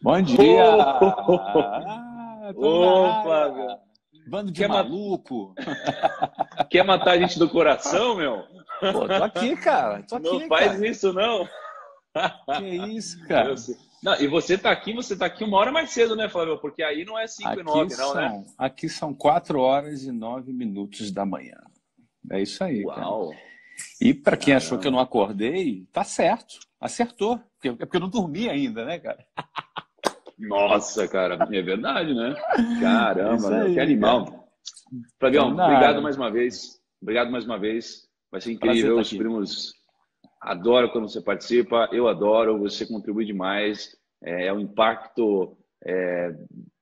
Bom dia! Tamo na Ô, Flávio, área! Bando de quer, ma- maluco! quer matar a gente do coração, meu? Pô, tô aqui, cara. Tô Não aqui, faz cara. isso, não. Que isso, Eu cara? sei. Não, e você tá aqui 1 hora mais cedo, né, Flávio? Porque aí não é 5 e 9, não, né? Aqui são 4h09 da manhã. É isso aí, cara. Uau, E para quem achou que eu caramba. não acordei, tá certo. Acertou. Porque eu não dormi ainda, né, cara? Nossa, cara, é verdade, né? É Caramba, isso meu, que aí, cara. animal. Tamo Flavião, na obrigado área. mais uma vez. Obrigado mais uma vez. Vai ser Prazer incrível. estar Os aqui. primos adoram quando você participa. Eu adoro. Você contribui demais. É um impacto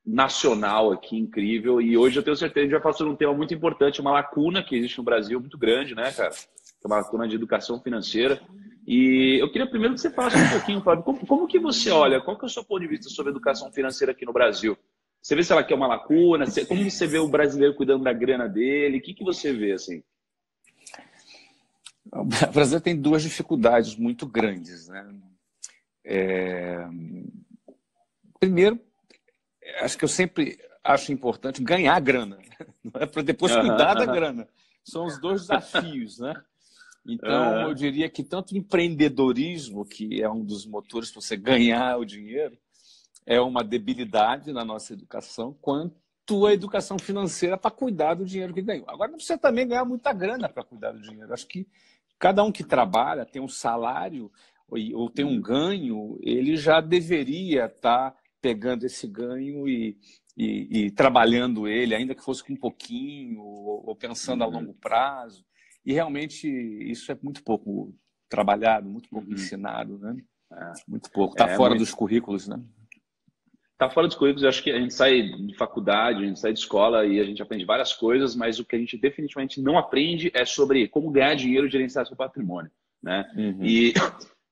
nacional aqui incrível. E hoje eu tenho certeza que a gente vai falar sobre um tema muito importante, uma lacuna que existe no Brasil muito grande, né, cara? Que é uma lacuna de educação financeira. E eu queria primeiro que você falasse um pouquinho, Fábio, como que você olha, qual que é o seu ponto de vista sobre a educação financeira aqui no Brasil? Você vê se ela quer uma lacuna? Como você vê o brasileiro cuidando da grana dele? O que você vê, assim? O Brasil tem duas dificuldades muito grandes, né? Primeiro, acho que eu sempre acho importante ganhar grana, não é para depois Aham, cuidar da aham, grana. São os dois desafios, né? Então, eu aham, diria que tanto o empreendedorismo, que é um dos motores para você ganhar o dinheiro, é uma debilidade na nossa educação, quanto a educação financeira para cuidar do dinheiro que ganhou. Agora, não precisa também ganhar muita grana para cuidar do dinheiro. Acho que cada um que trabalha, tem um salário ou tem um uhum, ganho, ele já deveria estar pegando esse ganho e trabalhando ele, ainda que fosse com um pouquinho, ou pensando a uhum, longo prazo. E realmente isso é muito pouco trabalhado, muito pouco uhum. ensinado, né? É, Muito pouco. Está fora muito. dos currículos, né? Tá fora dos currículos, eu acho que a gente sai de faculdade, a gente sai de escola e a gente aprende várias coisas, mas o que a gente definitivamente não aprende é sobre como ganhar dinheiro e gerenciar seu patrimônio, né? Uhum, E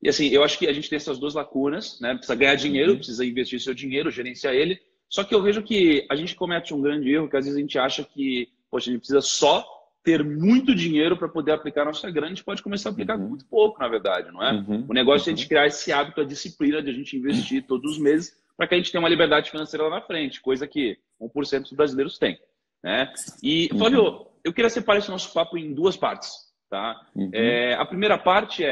assim, eu acho que a gente tem essas duas lacunas, né? Precisa ganhar dinheiro, uhum, precisa investir seu dinheiro, gerenciar ele. Só que eu vejo que a gente comete um grande erro, que às vezes a gente acha que, poxa, a gente precisa só ter muito dinheiro para poder aplicar a nossa grana, a gente pode começar a aplicar com uhum, muito pouco, na verdade, não é? uhum, O negócio é a gente uhum, criar esse hábito, a disciplina de a gente investir todos os meses para que a gente tenha uma liberdade financeira lá na frente, coisa que 1% dos brasileiros têm, né? E, uhum, Flávio, eu queria separar esse nosso papo em duas partes, tá? uhum, A primeira parte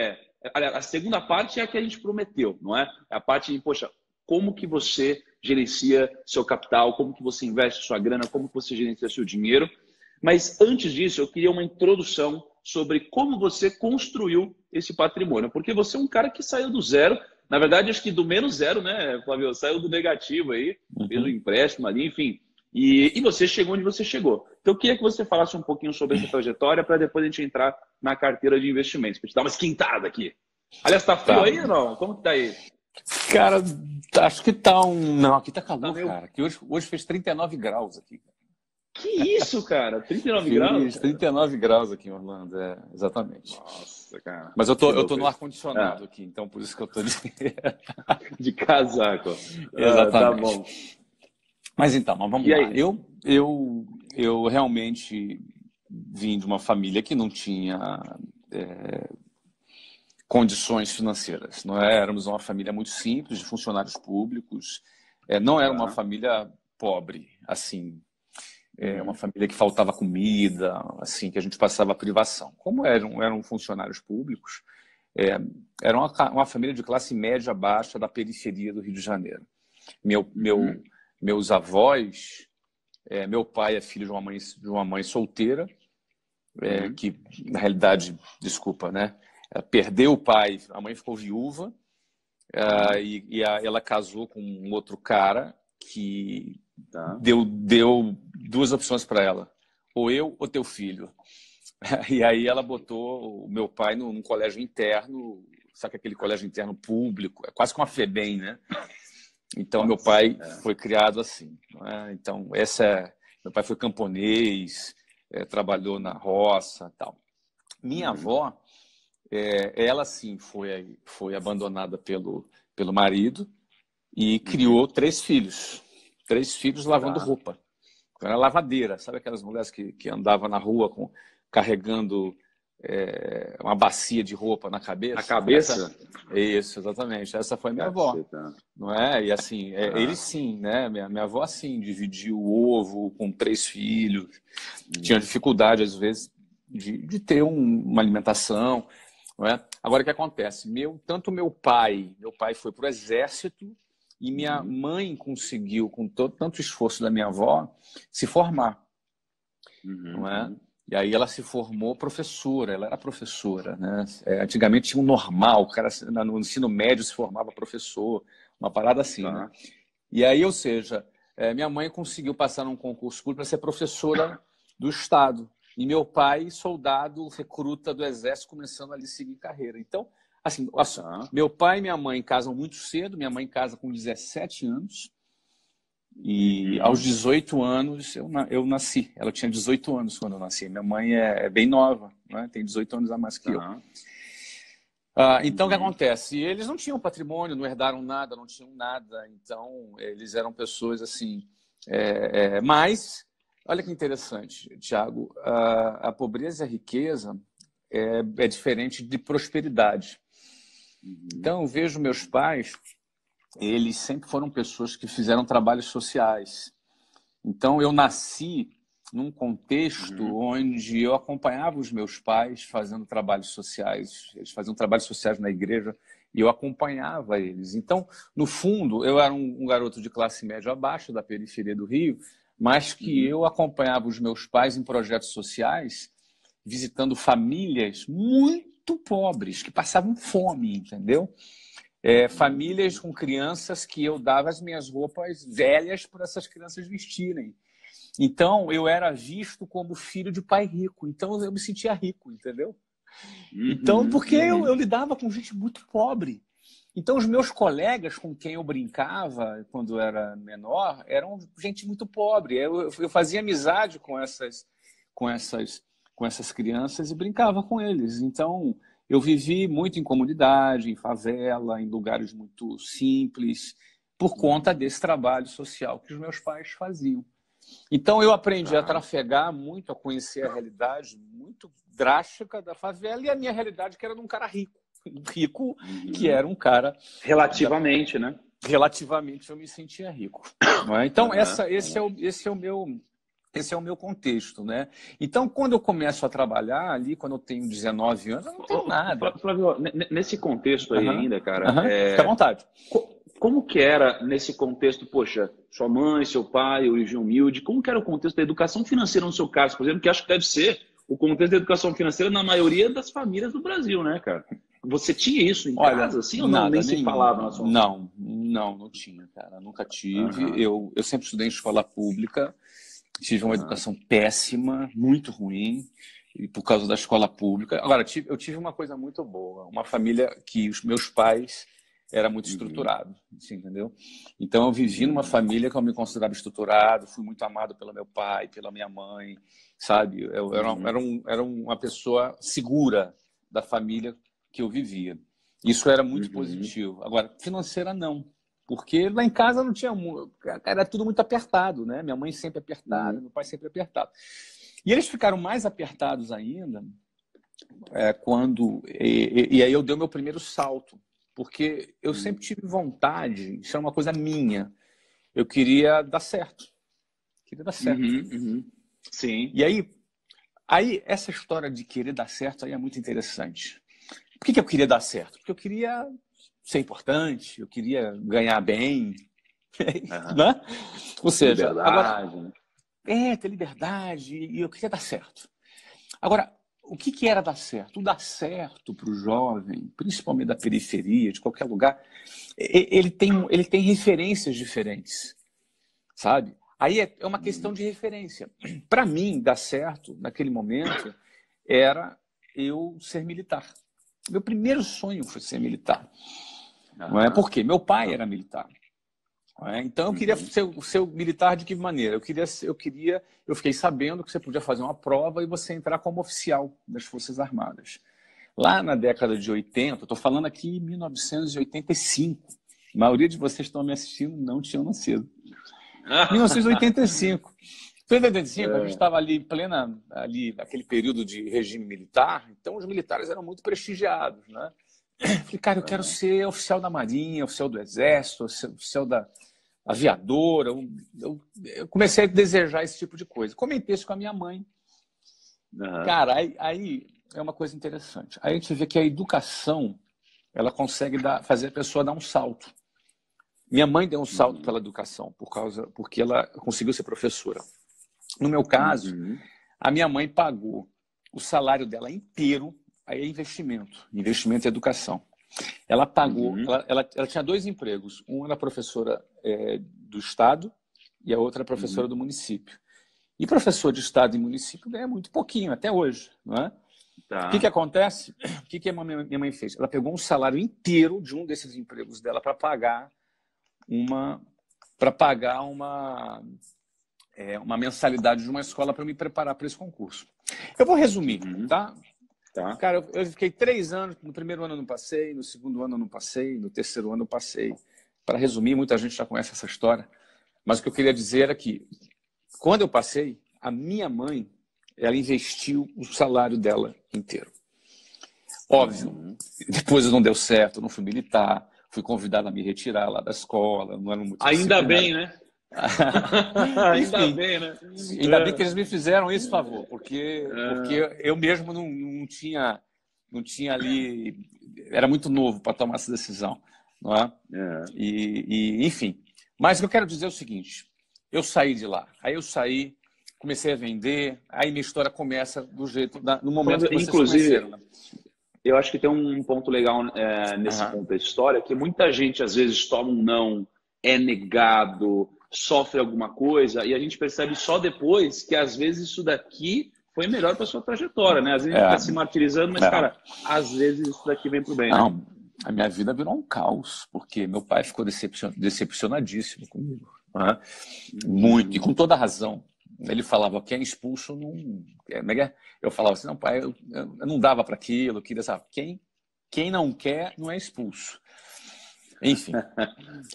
a segunda parte é a que a gente prometeu, não é? É a parte de, poxa, como que você gerencia seu capital, como que você investe sua grana, como que você gerencia seu dinheiro. Mas antes disso, eu queria uma introdução sobre como você construiu esse patrimônio, porque você é um cara que saiu do zero, na verdade, acho que do menos zero, né, Flávio? Saiu do negativo aí, fez um uhum. empréstimo ali, enfim. E você chegou onde você chegou. Então, eu queria que você falasse um pouquinho sobre essa trajetória para depois a gente entrar na carteira de investimentos, para te dar uma esquentada aqui. Aliás, tá frio Tá. aí ou não? Como que tá aí? Cara, acho que tá um. Não, aqui tá Tá calor, meio. cara. Que hoje fez 39 graus aqui. Que isso, cara? 39 graus, Fiz cara? 39 graus aqui em Orlando, exatamente. Nossa, cara. Mas eu Que tô, eu tô louco no isso. ar-condicionado Ah, aqui, então por isso que eu tô de. de casaco. Ah, tá Exatamente. bom. Mas vamos E lá. aí? Eu realmente vim de uma família que não tinha condições financeiras. Não é? Éramos uma família muito simples, de funcionários públicos. Não era uma Tá. família pobre, assim. Uma Uhum. família que faltava comida, assim, que a gente passava privação. Como eram funcionários públicos, é, era uma família de classe média baixa da periferia do Rio de Janeiro. Meu, meu, Uhum. meus avós, meu pai é filho de uma mãe solteira, Uhum. que, na realidade, desculpa, né? Ela perdeu o pai, a mãe ficou viúva, Tá. ela casou com um outro cara que Tá. deu duas opções para ela: ou eu ou teu filho. E aí ela botou o meu pai num colégio interno, sabe aquele colégio interno público, é quase como a FEBEM, né? Então meu Putz. pai foi criado assim, não é? Então meu pai foi camponês, trabalhou na roça, tal. Minha Uhum. avó, ela sim foi abandonada pelo marido e Uhum. criou três filhos lavando Tá. roupa. Era lavadeira, sabe aquelas mulheres que andavam na rua carregando uma bacia de roupa na cabeça. Na cabeça? Isso, exatamente. Essa foi minha avó. Não é? E assim, eles sim, né? Minha avó, assim, dividiu o ovo com 3 filhos. Tinha dificuldade, às vezes, de ter uma alimentação. Não é? Agora, o que acontece? Tanto meu pai foi para o exército e minha mãe conseguiu, com tanto esforço da minha avó, se formar. Não é? E aí ela se formou professora, ela era professora, né? Antigamente tinha um normal, o cara no ensino médio se formava professor, uma parada assim, né? E aí, ou seja, minha mãe conseguiu passar num concurso público para ser professora do Estado. E meu pai, soldado, recruta do Exército, começando ali a seguir carreira. Então, assim, meu pai e minha mãe casam muito cedo, minha mãe casa com 17 anos. E aos 18 anos eu nasci. Ela tinha 18 anos quando eu nasci. Minha mãe é bem nova, né? Tem 18 anos a mais que eu. Então, o que acontece? Eles não tinham patrimônio, não herdaram nada, não tinham nada. Então, eles eram pessoas assim... Mas, olha que interessante, Thiago. A pobreza e a riqueza é diferente de prosperidade. Então, eu vejo meus pais... Eles sempre foram pessoas que fizeram trabalhos sociais. Então, eu nasci num contexto onde eu acompanhava os meus pais fazendo trabalhos sociais. Eles faziam trabalhos sociais na igreja e eu acompanhava eles. Então, no fundo, eu era um garoto de classe média abaixo da periferia do Rio, mas que eu acompanhava os meus pais em projetos sociais, visitando famílias muito pobres, que passavam fome, entendeu? Famílias com crianças que eu dava as minhas roupas velhas para essas crianças vestirem. Então, eu era visto como filho de pai rico. Então, eu me sentia rico, entendeu? Então, porque eu lidava com gente muito pobre. Então, os meus colegas com quem eu brincava quando eu era menor eram gente muito pobre. Eu fazia amizade com essas crianças e brincava com eles. Então... Eu vivi muito em comunidade, em favela, em lugares muito simples, por conta desse trabalho social que os meus pais faziam. Então, eu aprendi a trafegar muito, a conhecer a realidade muito drástica da favela e a minha realidade, que era de um cara rico. Rico, que era um cara... Relativamente, né? Relativamente, eu me sentia rico. Não é? Então, esse é o meu contexto, né? Então, quando eu começo a trabalhar ali, quando eu tenho 19 anos, eu não tenho nada. Flávio, nesse contexto aí ainda, cara... Fica à vontade. Como que era nesse contexto, poxa, sua mãe, seu pai, origem humilde, como que era o contexto da educação financeira no seu caso, por exemplo, que acho que deve ser o contexto da educação financeira na maioria das famílias do Brasil, né, cara? Você tinha isso em casa, assim, ou não? Nem se falava na sua mãe? Não tinha, cara. Nunca tive. Eu sempre estudei em escola pública. Tive uma educação péssima, muito ruim, e por causa da escola pública. Agora, eu tive uma coisa muito boa, uma família que os meus pais eram muito estruturados, assim, entendeu? Então, eu vivi numa família que eu me considerava estruturado, fui muito amado pelo meu pai, pela minha mãe, sabe? Eu era uma pessoa segura da família que eu vivia. Isso era muito positivo. Agora, financeira, não. Porque lá em casa não tinha... Era tudo muito apertado, né? Minha mãe sempre apertada, meu pai sempre apertado. E eles ficaram mais apertados ainda quando... E aí eu dei o meu primeiro salto. Porque eu sempre tive vontade, isso é uma coisa minha, eu queria dar certo. Queria dar certo. Sim. E aí, essa história de querer dar certo aí é muito interessante. Por que eu queria dar certo? Porque eu queria... ser importante, eu queria ganhar bem, né? Ou seja, liberdade, ter liberdade, e eu queria dar certo. Agora, o que era dar certo? O dar certo para o jovem, principalmente da periferia, de qualquer lugar, ele tem referências diferentes, sabe? Aí é uma questão de referência. Para mim, dar certo, naquele momento, era eu ser militar. Meu primeiro sonho foi ser militar. Não é? Por quê? Meu pai era militar. Não é? Então eu queria ser militar de que maneira? Eu fiquei sabendo que você podia fazer uma prova e você entrar como oficial das Forças Armadas. Lá na década de 80, estou falando aqui em 1985. A maioria de vocês que estão me assistindo não tinham nascido. 1985. 1985, a gente estava ali em plena, ali, naquele período de regime militar, então os militares eram muito prestigiados, né? Falei, cara, eu quero ser oficial da Marinha, oficial do Exército, oficial da aviadora. Eu comecei a desejar esse tipo de coisa. Comentei isso com a minha mãe. Cara, aí é uma coisa interessante. Aí a gente vê que a educação, ela consegue fazer a pessoa dar um salto. Minha mãe deu um salto pela educação, porque ela conseguiu ser professora. No meu caso, a minha mãe pagou o salário dela inteiro, aí é investimento em educação. Ela pagou, ela tinha 2 empregos. Uma era professora do Estado e a outra era professora do município. E professor de Estado e município ganha muito pouquinho, até hoje. Não é? Tá. O que acontece? O que a minha mãe fez? Ela pegou um salário inteiro de um desses empregos dela para pagar uma mensalidade de uma escola para me preparar para esse concurso. Eu vou resumir, tá? Cara, eu fiquei 3 anos, no primeiro ano eu não passei, no segundo ano eu não passei, no terceiro ano eu passei. Para resumir, muita gente já conhece essa história, mas o que eu queria dizer é que, quando eu passei, a minha mãe, ela investiu o salário dela inteiro. Óbvio, depois não deu certo, eu não fui militar, fui convidado a me retirar lá da escola, não era muito Ainda bem, né? Ainda bem, né? Ainda bem que eles me fizeram esse favor, porque eu mesmo não tinha ali, era muito novo para tomar essa decisão, não é? Enfim, mas o que eu quero dizer é o seguinte: eu saí de lá, aí eu saí, comecei a vender, aí minha história começa do jeito, no momento que vocês conheceram, né? Eu acho que tem um ponto legal nesse ponto da história, que muita gente às vezes toma um não, é negado, sofre alguma coisa, e a gente percebe só depois que às vezes isso daqui foi melhor para sua trajetória, né? Às vezes a gente fica se martirizando, mas, cara, às vezes isso daqui vem pro bem, né? Não, a minha vida virou um caos, porque meu pai ficou decepcionadíssimo comigo, né? Muito, e com toda razão. Ele falava, quem é expulso não... Eu falava assim, não, pai, eu não dava para aquilo, eu queria saber, quem não quer não é expulso. Enfim,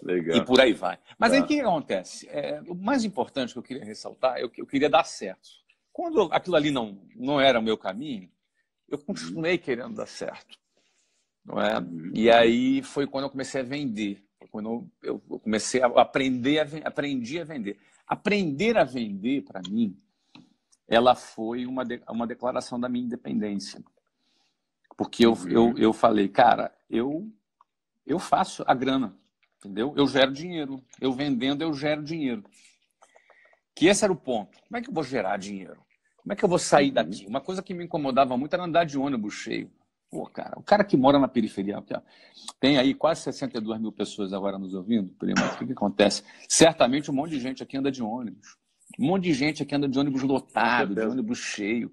legal. E por aí vai. Mas aí o que acontece? O mais importante que eu queria ressaltar, eu queria dar certo. Quando aquilo ali não era o meu caminho, eu continuei querendo dar certo. Não é? E aí foi quando eu comecei a vender. Quando eu comecei a aprendi a vender. Aprender a vender, para mim, ela foi uma declaração da minha independência. Porque eu falei, cara, eu faço a grana, entendeu? Eu gero dinheiro. Eu vendendo, eu gero dinheiro. Que esse era o ponto. Como é que eu vou gerar dinheiro? Como é que eu vou sair daqui? Uma coisa que me incomodava muito era andar de ônibus cheio. Pô, cara, o cara que mora na periferia, tem aí quase 62 mil pessoas agora nos ouvindo, primo, o que acontece? Certamente um monte de gente aqui anda de ônibus. Um monte de gente aqui anda de ônibus lotado, de ônibus cheio.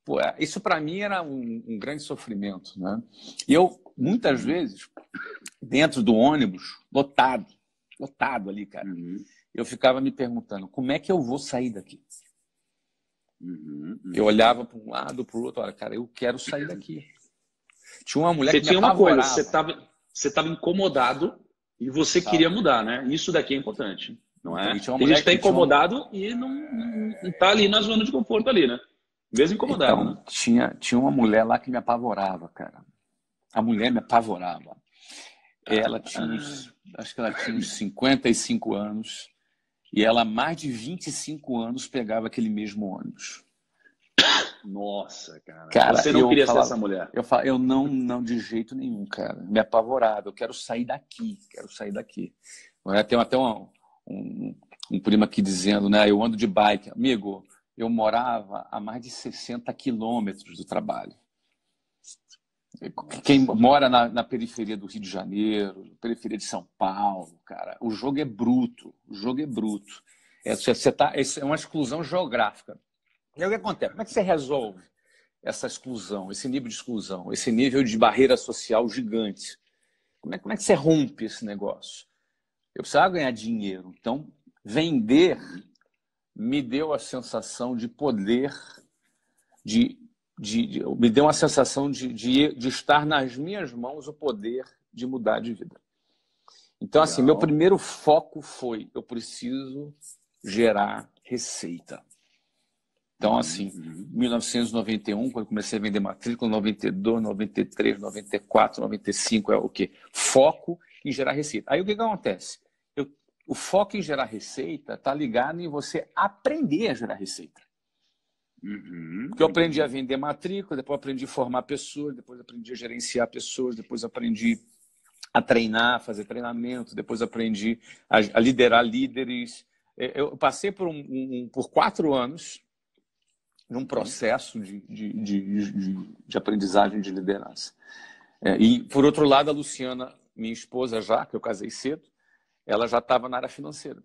Pô, isso para mim era um grande sofrimento, né? E eu, muitas vezes, dentro do ônibus, lotado ali, cara, eu ficava me perguntando, como é que eu vou sair daqui? Eu olhava para um lado, para o outro, olha, cara, eu quero sair daqui. Tinha uma mulher que me apavorava. Você estava incomodado e você queria mudar, né? Isso daqui é importante, não é? Tem gente que está incomodado e não está ali na zona de conforto ali, né? Mesmo incomodado, então, né? Tinha uma mulher lá que me apavorava, cara. A mulher me apavorava. Acho que ela tinha uns 55 anos e ela, há mais de 25 anos, pegava aquele mesmo ônibus. Nossa, cara. Você não queria ser essa mulher? Eu não, de jeito nenhum, cara. Me apavorava. Eu quero sair daqui. Tem até um primo aqui dizendo, né? Eu ando de bike. Amigo, eu morava a mais de 60 quilômetros do trabalho. Quem mora na periferia do Rio de Janeiro, periferia de São Paulo, cara, o jogo é bruto. É uma exclusão geográfica. E aí o que acontece? Como é que você resolve essa exclusão, esse nível de exclusão, esse nível de barreira social gigante? Como é que você rompe esse negócio? Eu precisava ganhar dinheiro. Então, vender me deu a sensação de poder, me deu uma sensação de estar nas minhas mãos o poder de mudar de vida. Então, assim, meu primeiro foco foi, eu preciso gerar receita. Então, assim, 1991, quando eu comecei a vender matrícula, 92, 93, 94, 95 é o quê? Foco em gerar receita. Aí o que acontece? O foco em gerar receita está ligado em você aprender a gerar receita. Porque eu aprendi a vender matrícula, depois aprendi a formar pessoas, depois aprendi a gerenciar pessoas, depois aprendi a treinar, fazer treinamento, depois aprendi a liderar líderes. Eu passei por 4 anos num processo de aprendizagem de liderança. E, por outro lado, a Luciana, minha esposa já, que eu casei cedo, ela já estava na área financeira.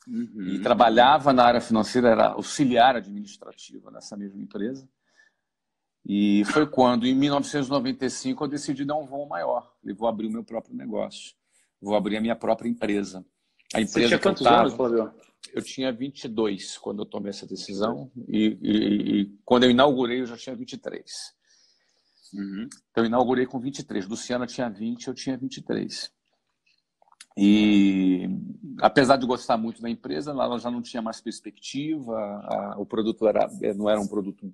E trabalhava na área financeira, era auxiliar administrativa nessa mesma empresa. E foi quando, em 1995, eu decidi dar um voo maior. Eu vou abrir o meu próprio negócio. Vou abrir a minha própria empresa. A empresa Você tinha quantos anos, Flávio? Eu tinha 22 quando eu tomei essa decisão. E quando eu inaugurei, eu já tinha 23. Então, eu inaugurei com 23. Luciana tinha 20, eu tinha 23. E, apesar de gostar muito da empresa, ela já não tinha mais perspectiva. O produto não era um produto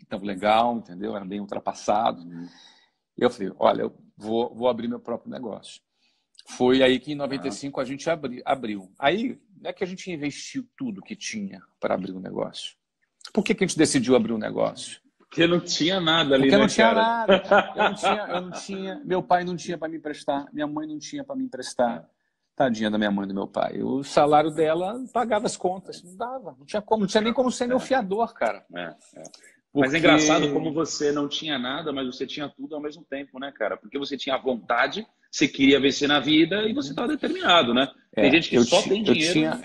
tão legal, entendeu? Era bem ultrapassado. E eu falei, olha, eu vou abrir meu próprio negócio. Foi aí que em 95 a gente abriu. Aí não é que a gente investiu tudo que tinha para abrir o negócio. Por que a gente decidiu abrir um negócio? Porque não tinha nada ali, Porque né, não tinha cara? nada. Eu não tinha, meu pai não tinha para me emprestar, minha mãe não tinha para me emprestar. Tadinha da minha mãe e do meu pai. O salário dela pagava as contas. Não dava, não tinha como, não tinha nem como ser meu fiador, cara. Mas é engraçado como você não tinha nada, mas você tinha tudo ao mesmo tempo, né, cara? Porque você tinha vontade, você queria vencer na vida e você estava determinado, né? Tem gente que só tem dinheiro.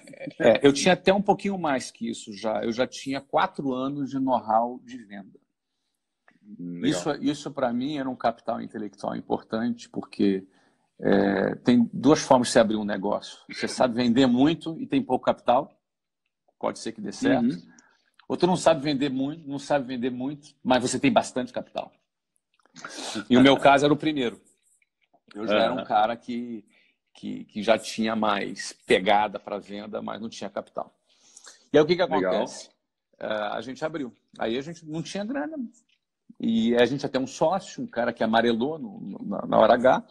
Eu tinha até um pouquinho mais que isso já. Eu já tinha 4 anos de know-how de venda. Isso para mim era um capital intelectual importante, porque tem 2 formas de você abrir um negócio. Você sabe vender muito e tem pouco capital, pode ser que dê certo. Ou tu não sabe vender muito, mas você tem bastante capital. E o meu caso era o primeiro. Eu já era um cara que já tinha mais pegada para venda, mas não tinha capital. E aí o que acontece? A gente abriu. Aí a gente não tinha grana. E a gente até um sócio, um cara que amarelou na hora H.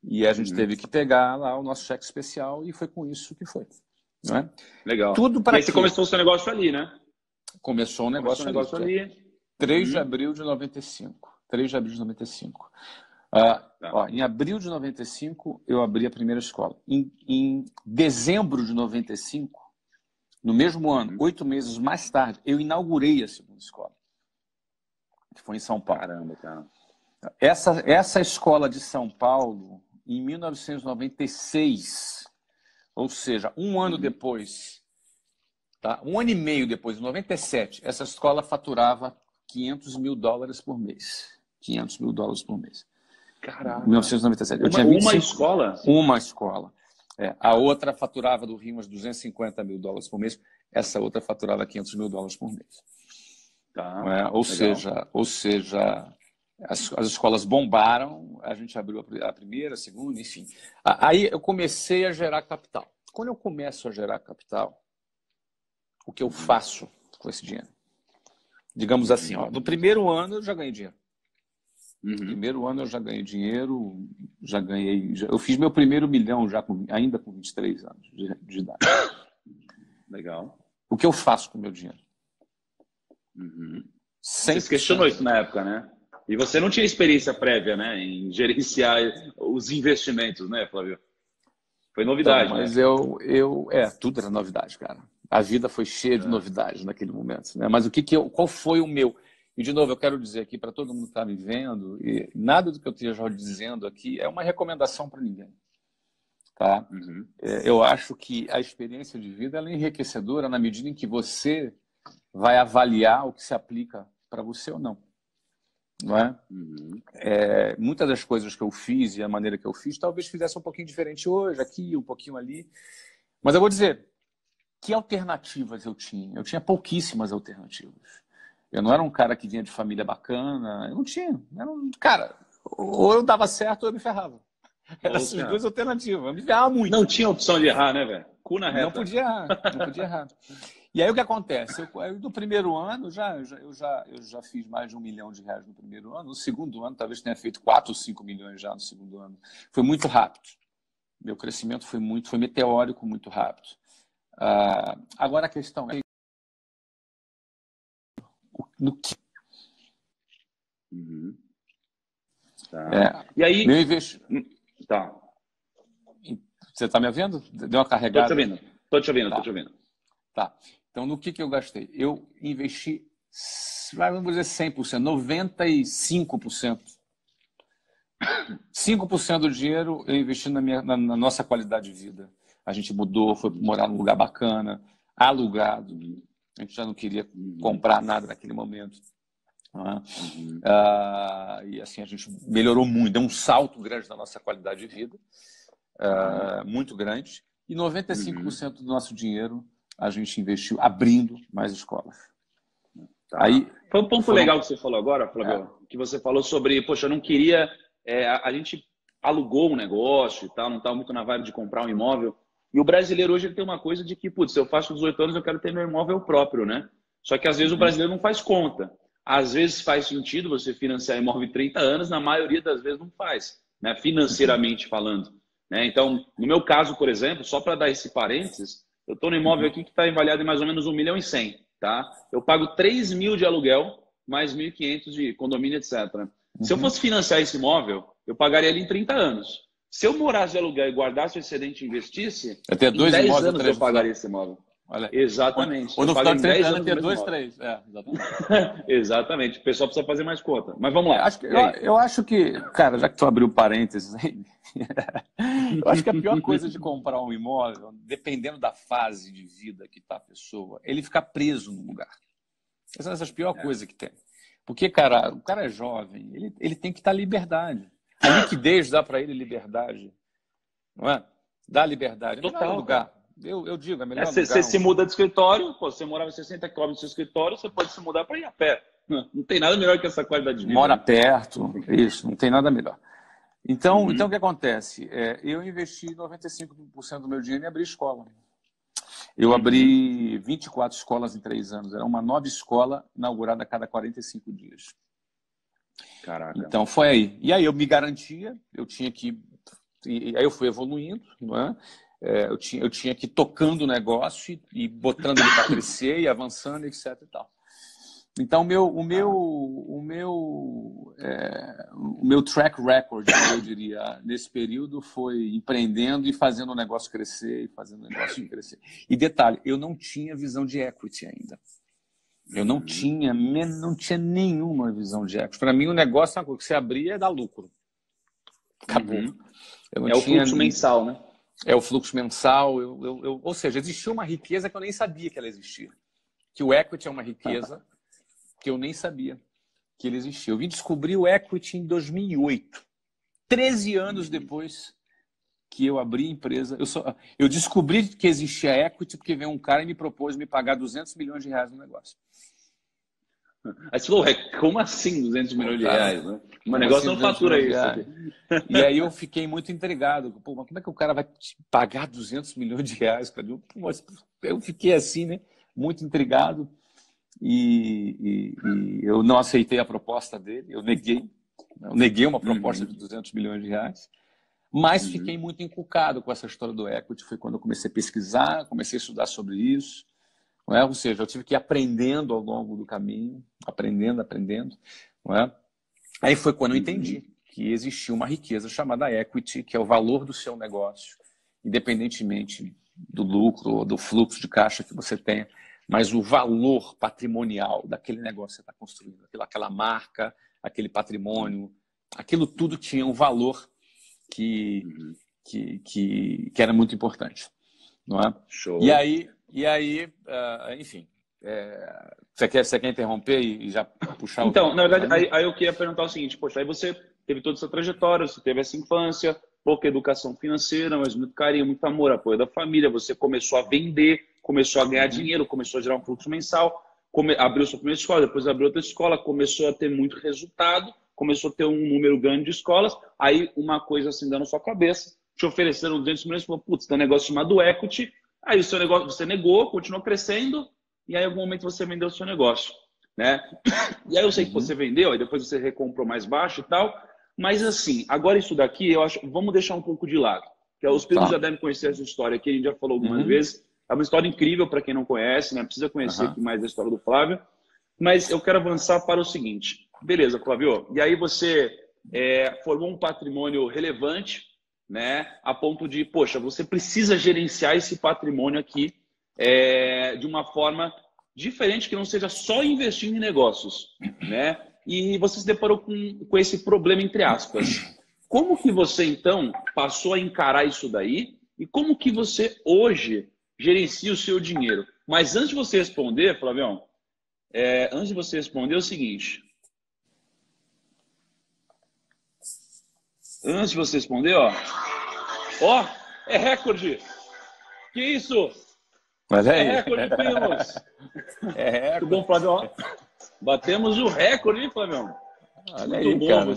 E a gente teve que pegar lá o nosso cheque especial e foi com isso que foi. Não é? Legal. Tudo para e aí você começou o seu negócio ali, né? Começou um negócio ali. 3 de abril de 95. 3 de abril de 95. Em abril de 95, eu abri a primeira escola. Em dezembro de 95, no mesmo ano, 8 meses mais tarde, eu inaugurei a segunda escola, que foi em São Paulo. Caramba, cara. Essa escola de São Paulo, em 1996, ou seja, um ano depois, tá? 1 ano e meio depois, em 97, essa escola faturava $500 mil por mês. $500 mil por mês. Caraca. 1997. Uma escola? Uma escola. A outra faturava do Rio uns $250 mil por mês. Essa outra faturava $500 mil por mês. Ou seja, as escolas bombaram, a gente abriu a primeira, a segunda, enfim. Aí eu comecei a gerar capital. Quando eu começo a gerar capital, o que eu faço com esse dinheiro? Digamos assim, no primeiro ano eu já ganhei dinheiro. No primeiro ano eu já ganhei dinheiro, eu fiz meu primeiro milhão já ainda com 23 anos de idade. Legal. O que eu faço com o meu dinheiro? Você se questionou isso na época, né? E você não tinha experiência prévia, né, em gerenciar os investimentos, né, Flávio? Foi novidade, então, mas né? Tudo era novidade, cara. A vida foi cheia de novidades naquele momento, né? Mas qual foi o meu? E, de novo, eu quero dizer aqui para todo mundo que está me vendo, e nada do que eu esteja dizendo aqui é uma recomendação para ninguém. Tá? Eu acho que a experiência de vida ela é enriquecedora na medida em que você vai avaliar o que se aplica para você ou não. Não é? Muitas das coisas que eu fiz e a maneira que eu fiz, talvez fizesse um pouquinho diferente hoje, aqui, um pouquinho ali. Mas eu vou dizer, que alternativas eu tinha? Eu tinha pouquíssimas alternativas. Eu não era um cara que vinha de família bacana, eu não tinha. Cara, ou eu dava certo ou eu me ferrava. Eram essas 2 alternativas. Eu me ferrava muito. Não tinha opção de errar, né, velho? Cu na reta. Não podia errar. E aí o que acontece? No primeiro ano, eu já fiz mais de R$ 1 milhão no primeiro ano. No segundo ano, talvez tenha feito 4 ou 5 milhões já no segundo ano. Foi muito rápido. Meu crescimento foi meteórico, muito rápido. Agora a questão é no que. Uhum. Tá. E aí. Meu investi... Tá. Você está me ouvindo? Deu uma carregada? Tô te ouvindo. Tô te ouvindo, tá. Tô te ouvindo. Tá. Então, no que eu gastei? Eu investi, vamos dizer 100%, 95%. 5% do dinheiro eu investi na nossa qualidade de vida. A gente mudou, foi morar num lugar bacana, alugado. A gente já não queria comprar nada naquele momento. E assim, a gente melhorou muito, deu um salto grande na nossa qualidade de vida, muito grande. E 95% do nosso dinheiro a gente investiu abrindo mais escolas. Tá. Aí, foi um ponto legal que você falou agora, Flávio, que você falou sobre, poxa, eu não queria... a gente alugou um negócio e tal, não estava muito na vibe de comprar um imóvel. E o brasileiro hoje ele tem uma coisa de que, putz, se eu faço 18 anos, eu quero ter meu imóvel próprio, né? Só que às vezes o brasileiro não faz conta. Às vezes faz sentido você financiar imóvel em 30 anos, na maioria das vezes não faz, né? Financeiramente falando. Né? Então, no meu caso, por exemplo, só para dar esse parênteses, eu estou no imóvel aqui que está avaliado em mais ou menos 1,1 milhão. Tá? Eu pago 3 mil de aluguel, mais 1.500 de condomínio, etc. Se eu fosse financiar esse imóvel, eu pagaria ele em 30 anos. Se eu morasse de aluguel e guardasse o excedente e investisse, em 10 anos eu pagaria esse imóvel. Olha, exatamente. Ou no final de 30 anos ter 2, 3. Exatamente. Exatamente. O pessoal precisa fazer mais conta. Mas vamos lá. Eu acho que, cara, já que tu abriu parênteses aí, eu acho que a pior coisa de comprar um imóvel, dependendo da fase de vida que está a pessoa, ele ficar preso no lugar. Essa é a pior coisa que tem. Porque, cara, o cara é jovem, ele tem que estar liberdade. A liquidez dá para ele liberdade. Não é? Dá liberdade. Total. Lugar. Eu digo, é melhor lugar. Você se muda de escritório, pô, você morava em 60 km no seu escritório, você pode se mudar para ir a pé. Não tem nada melhor que essa qualidade de vida. Mora perto, isso, não tem nada melhor. Então, o que acontece? Eu investi 95% do meu dinheiro em abrir escola. Eu abri 24 escolas em 3 anos. Era uma nova escola inaugurada a cada 45 dias. Caraca. Então, foi aí. E aí eu me garantia, eu tinha que... E aí eu fui evoluindo, não é? Eu tinha que ir tocando o negócio e botando ele para crescer e avançando, etc. E tal. Então, o meu track record, eu diria, nesse período foi empreendendo e fazendo o negócio crescer, e fazendo o negócio crescer. E detalhe, eu não tinha visão de equity ainda. Eu não tinha nenhuma visão de equity. Para mim, o negócio é uma coisa que você abria é dar lucro. Acabou. O fluxo mensal, né? É o fluxo mensal. Ou seja, existia uma riqueza que eu nem sabia que ela existia. Que o equity é uma riqueza que eu nem sabia que ele existia. Eu vim descobrir o equity em 2008. 13 anos depois que eu abri a empresa. Eu descobri que existia equity porque veio um cara e me propôs me pagar 200 milhões de reais no negócio. Aí você falou, como assim 200 milhões de reais? Né? Um negócio não fatura isso. E aí eu fiquei muito intrigado. Pô, mas como é que o cara vai te pagar 200 milhões de reais? Eu fiquei assim, né? Muito intrigado. E eu não aceitei a proposta dele. Eu neguei uma proposta de 200 milhões de reais. Mas fiquei muito encucado com essa história do equity. Foi quando eu comecei a pesquisar, comecei a estudar sobre isso. Não é? Ou seja, eu tive que ir aprendendo ao longo do caminho, aprendendo. Não é? Aí foi quando eu entendi que existia uma riqueza chamada equity, que é o valor do seu negócio, independentemente do lucro ou do fluxo de caixa que você tenha, mas o valor patrimonial daquele negócio que você está construindo, aquela marca, aquele patrimônio, aquilo tudo tinha um valor que era muito importante. Não é? Show. E aí, enfim, você quer interromper e já puxar Então, na verdade, aí eu queria perguntar o seguinte, poxa, aí você teve toda essa trajetória, você teve essa infância, pouca educação financeira, mas muito carinho, muito amor, apoio da família, você começou a vender, começou a ganhar dinheiro, começou a gerar um fluxo mensal, abriu sua primeira escola, depois abriu outra escola, começou a ter muito resultado, começou a ter um número grande de escolas, aí uma coisa assim dando na sua cabeça, te ofereceram 200 milhões, falou, putz, tem um negócio chamado equity, aí o seu negócio você negou, continuou crescendo, e aí em algum momento você vendeu o seu negócio, né? E aí eu sei que você vendeu, aí depois você recomprou mais baixo e tal, mas assim, agora isso daqui, eu acho, vamos deixar um pouco de lado, que os primos já devem conhecer essa história aqui, a gente já falou algumas vezes, é uma história incrível para quem não conhece, né? Precisa conhecer aqui mais a história do Flávio, mas eu quero avançar para o seguinte, beleza, Flávio, e aí você formou um patrimônio relevante, né? A ponto de, poxa, você precisa gerenciar esse patrimônio aqui de uma forma diferente, que não seja só investindo em negócios, né? E você se deparou com esse problema, entre aspas. Como que você, então, passou a encarar isso daí? E como que você, hoje, gerencia o seu dinheiro? Mas antes de você responder, Flavião, antes de você responder, é o seguinte. Antes de você responder, ó, é recorde. Que isso? Olha aí. É recorde, primos. É recorde. Tudo bom, Flávio? Batemos o recorde, hein, Flávio? Olha muito aí, bom, cara.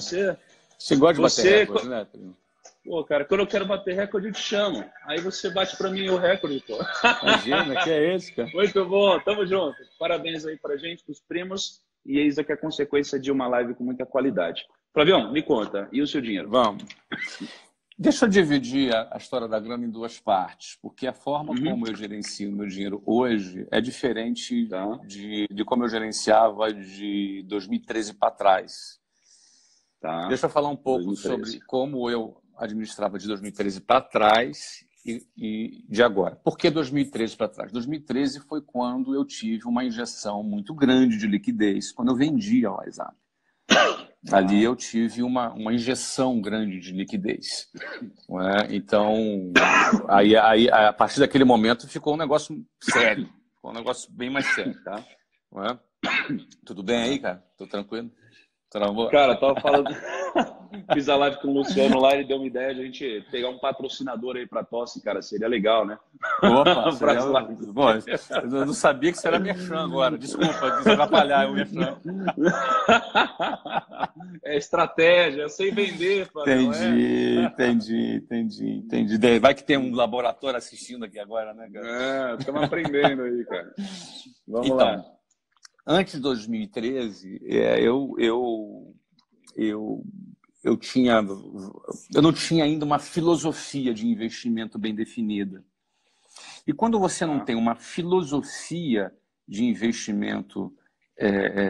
Você gosta de bater recorde, né, primo? Pô, cara, quando eu quero bater recorde, eu te chamo. Aí você bate pra mim o recorde, pô. Imagina, que é esse, cara? Muito bom, tamo junto. Parabéns aí pra gente, pros primos. E eis aqui a consequência de uma live com muita qualidade. Flavião, me conta, e o seu dinheiro? Vamos. Deixa eu dividir a história da grana em duas partes, porque a forma como eu gerencio o meu dinheiro hoje é diferente de como eu gerenciava de 2013 para trás. Tá. Deixa eu falar um pouco 2013. Sobre como eu administrava de 2013 para trás e de agora. Por que 2013 para trás? 2013 foi quando eu tive uma injeção muito grande de liquidez, quando eu vendi a WhatsApp. Ali eu tive uma injeção grande de liquidez. Então, aí, a partir daquele momento, ficou um negócio sério. Ficou um negócio bem mais sério. Tá? Tudo bem aí, cara? Tô tranquilo? Cara, tava falando... Fiz a live com o Luciano lá, ele deu uma ideia de a gente pegar um patrocinador aí pra Tosse, cara. Seria legal, né? Opa, bom, eu não sabia que você era merchan agora. Desculpa, desatrapalhar o merchan. É estratégia, eu sei vender. Entendi. Vai que tem um laboratório assistindo aqui agora, né, cara? Estamos aprendendo aí, cara. Vamos lá. Antes de 2013, eu não tinha ainda uma filosofia de investimento bem definida. E quando você não tem uma filosofia de investimento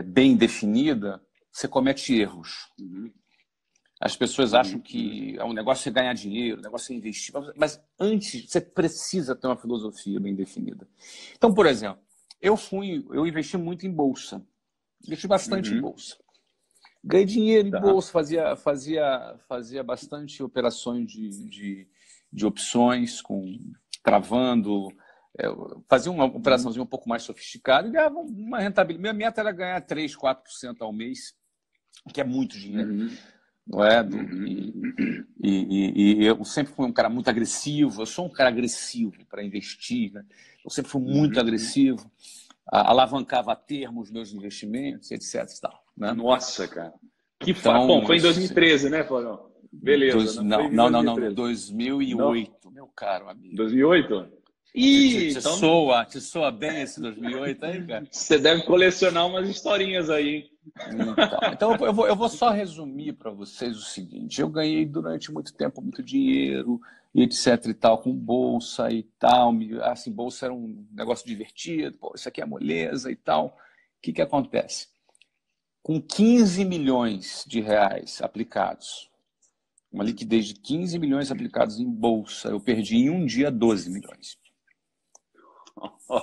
bem definida, você comete erros. As pessoas acham que o negócio é ganhar dinheiro, o negócio é investir. Mas antes, você precisa ter uma filosofia bem definida. Então, por exemplo, eu investi muito em bolsa. Investi bastante em bolsa. Ganhei dinheiro em bolsa, fazia bastante operações de opções, travando, fazia uma operaçãozinha um pouco mais sofisticada e ganhava uma rentabilidade. Minha meta era ganhar 3%, 4% ao mês, que é muito dinheiro. Não é? E eu sempre fui um cara muito agressivo, eu sou um cara agressivo para investir, né? Eu sempre fui muito agressivo, alavancava a termo os meus investimentos, etc. E tal, né? Nossa, cara. Bom, foi em 2013, né, Flávio? Beleza. Não, 2008, meu caro amigo. 2008? Te soa bem esse 2008 aí, cara? Você deve colecionar umas historinhas aí. Então eu vou só resumir para vocês o seguinte. Eu ganhei durante muito tempo muito dinheiro, e etc e tal, com bolsa e tal. Assim, bolsa era um negócio divertido. Pô, isso aqui é moleza e tal. O que acontece? Com 15 milhões de reais aplicados, uma liquidez de 15 milhões aplicados em bolsa, eu perdi em um dia 12 milhões.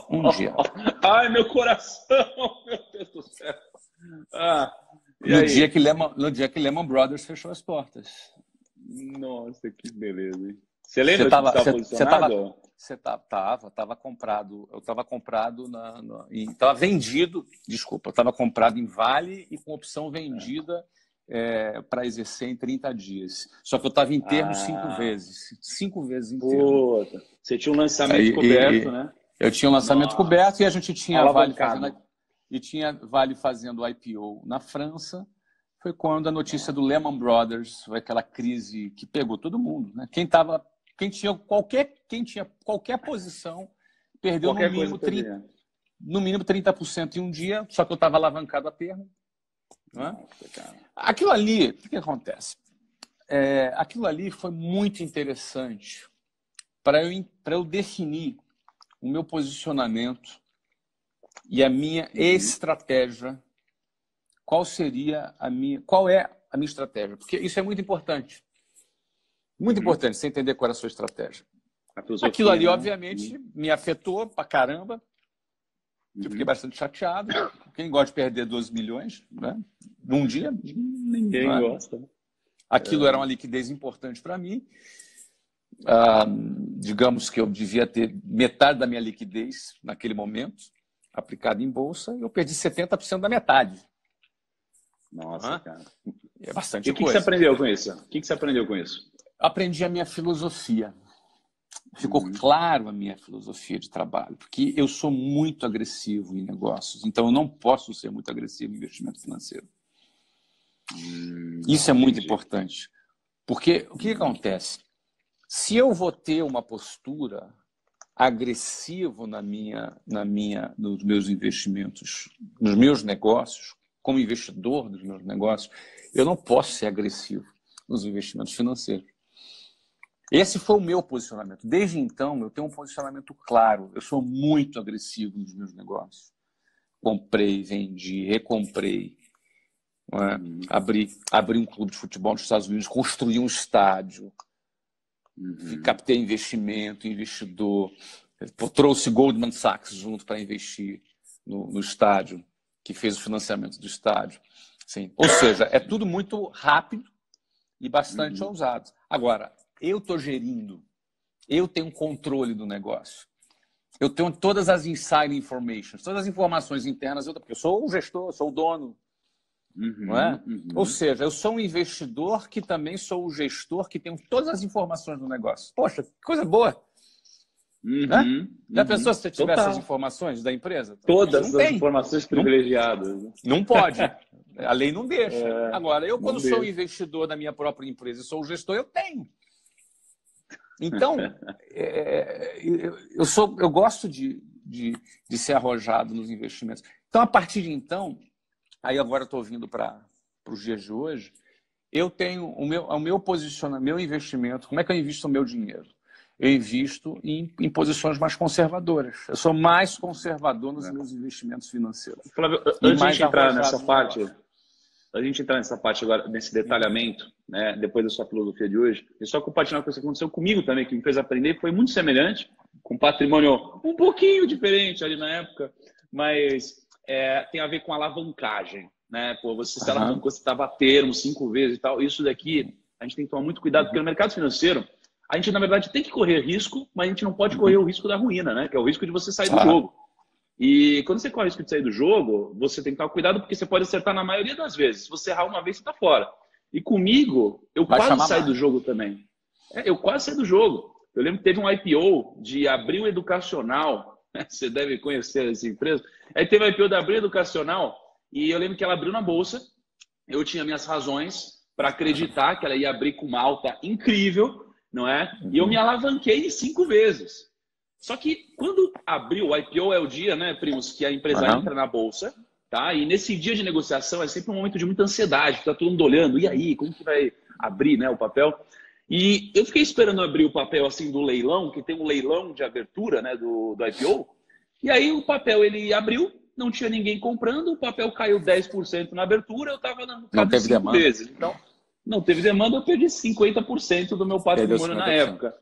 Um dia. Ai, meu coração! Meu Deus do céu! No dia que Lehman Brothers fechou as portas. Nossa, que beleza, hein? Você lembra que estava posicionado? Estava comprado. Eu estava comprado estava vendido, desculpa, eu estava comprado em Vale e com opção vendida para exercer em 30 dias. Só que eu estava em termo 5 vezes. 5 vezes em termo. Você tinha um lançamento coberto, né? Eu tinha um lançamento coberto e a gente tinha Vale fazendo IPO na França. Foi quando a notícia do Lehman Brothers, foi aquela crise que pegou todo mundo, né? Quem tinha qualquer posição perdeu no mínimo 30%. no mínimo 30% em um dia, só que eu estava alavancado a termo. Não é? Aquilo ali, o que acontece? Aquilo ali foi muito interessante para eu definir o meu posicionamento e a minha estratégia. Qual é a minha estratégia? Porque isso é muito importante. Muito importante você entender qual era a sua estratégia. Aquilo ali, obviamente, me afetou pra caramba. Eu fiquei bastante chateado. Quem gosta de perder 12 milhões, né? Num dia? Ninguém gosta. Aquilo era uma liquidez importante para mim. Digamos que eu devia ter metade da minha liquidez naquele momento aplicada em bolsa e eu perdi 70% da metade. Nossa, cara. É bastante coisa. E o que você aprendeu com isso? O que você aprendeu com isso? Aprendi a minha filosofia. Ficou claro a minha filosofia de trabalho, porque eu sou muito agressivo em negócios, então eu não posso ser muito agressivo em investimento financeiro. Isso é muito importante, porque o que acontece? Se eu vou ter uma postura agressiva nos meus investimentos, nos meus negócios, como investidor dos meus negócios, eu não posso ser agressivo nos investimentos financeiros. Esse foi o meu posicionamento. Desde então, eu tenho um posicionamento claro. Eu sou muito agressivo nos meus negócios. Comprei, vendi, recomprei. Não é? Abri um clube de futebol nos Estados Unidos, construí um estádio, captei investimento, investidor, trouxe Goldman Sachs junto para investir no estádio, que fez o financiamento do estádio. Sim. Ou seja, é tudo muito rápido e bastante ousado. Agora, eu estou gerindo, eu tenho controle do negócio, eu tenho todas as inside informations, todas as informações internas, porque eu sou o gestor, sou o dono. Não é? Ou seja, eu sou um investidor que também sou o gestor que tem todas as informações do negócio. Poxa, que coisa boa! Né? Já pensou se você tivesse as informações da empresa? Todas as informações privilegiadas. Não pode. A lei não deixa. Agora, eu quando sou investidor da minha própria empresa e sou o gestor, eu tenho. Então, eu gosto de ser arrojado nos investimentos. Então, a partir de então, aí agora estou vindo para os dias de hoje, eu tenho o meu posicionamento, meu investimento. Como é que eu invisto o meu dinheiro? Eu invisto em posições mais conservadoras. Eu sou mais conservador nos meus investimentos financeiros. Flávio, antes de a gente entrar nessa parte agora, nesse detalhamento, né, depois da sua filosofia de hoje, eu só compartilhar uma coisa que aconteceu comigo também, que me fez aprender, foi muito semelhante, com patrimônio um pouquinho diferente ali na época, mas tem a ver com alavancagem. Né? Pô, você alavancou, você estava a termo 5 vezes e tal. Isso daqui, a gente tem que tomar muito cuidado, porque no mercado financeiro, a gente, na verdade, tem que correr risco, mas a gente não pode correr o risco da ruína, né? Que é o risco de você sair do jogo. E quando você corre o risco de sair do jogo, você tem que tomar cuidado, porque você pode acertar na maioria das vezes. Se você errar uma vez, você está fora. E comigo, eu quase saí do jogo também. Eu quase saí do jogo. Eu lembro que teve um IPO de Abril Educacional, né? Você deve conhecer essa empresa. Aí teve o IPO da Abril Educacional, e eu lembro que ela abriu na bolsa. Eu tinha minhas razões para acreditar que ela ia abrir com uma alta incrível, não é? E eu me alavanquei 5 vezes. Só que quando abriu, o IPO é o dia, né, primos, que a empresa entra na bolsa, tá? E nesse dia de negociação é sempre um momento de muita ansiedade, tá todo mundo olhando, e aí, como que vai abrir, né, o papel? E eu fiquei esperando abrir o papel assim do leilão, que tem um leilão de abertura, né, do IPO. E aí o papel ele abriu, não tinha ninguém comprando, o papel caiu 10% na abertura, eu estava no mercado 5 vezes. Então, não teve demanda, eu perdi 50% do meu patrimônio na época.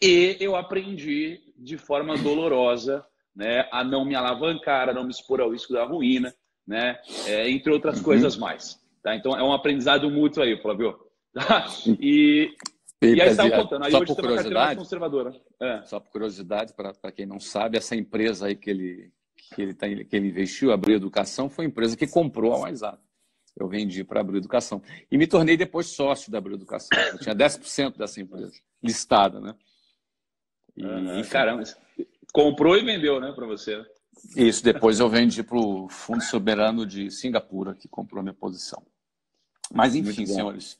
E eu aprendi de forma dolorosa, né, a não me alavancar, a não me expor ao risco da ruína, né, entre outras coisas mais. Tá? Então, é um aprendizado mútuo aí, Flávio. Tá? E aí estava contando. Aí só hoje por tem uma carteira mais curiosidade, conservadora. Só por curiosidade, para quem não sabe, essa empresa aí que ele investiu, a Abril Educação, foi a empresa que comprou a WhatsApp. Eu vendi para a Abril Educação. E me tornei depois sócio da Abril Educação. Eu tinha 10% dessa empresa, listada, né? Caramba, comprou e vendeu, né, para você? Isso, depois eu vendi para o Fundo Soberano de Singapura, que comprou a minha posição. Mas, enfim, senhores,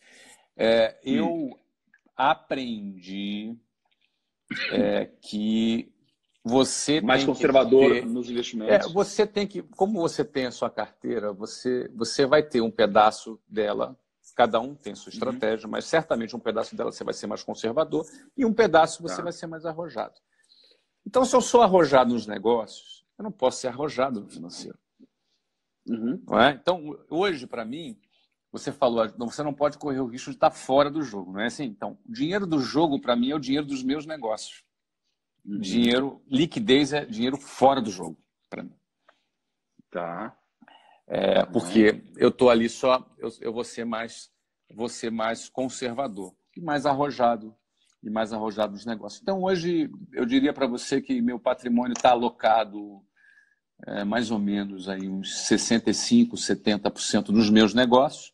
eu aprendi que você Mais tem conservador que ter, nos investimentos. você tem que, como você tem a sua carteira, você vai ter um pedaço dela, cada um tem sua estratégia, mas certamente um pedaço dela você vai ser mais conservador e um pedaço você vai ser mais arrojado. Então, se eu sou arrojado nos negócios, eu não posso ser arrojado no financeiro. Não é? Então, hoje, para mim, você falou, você não pode correr o risco de estar fora do jogo, não é assim? Então, o dinheiro do jogo, para mim, é o dinheiro dos meus negócios. Dinheiro, liquidez é dinheiro fora do jogo, para mim. Tá. Porque eu estou ali só, eu vou ser mais conservador e mais arrojado nos negócios. Então, hoje, eu diria para você que meu patrimônio está alocado mais ou menos aí uns 65%, 70% nos meus negócios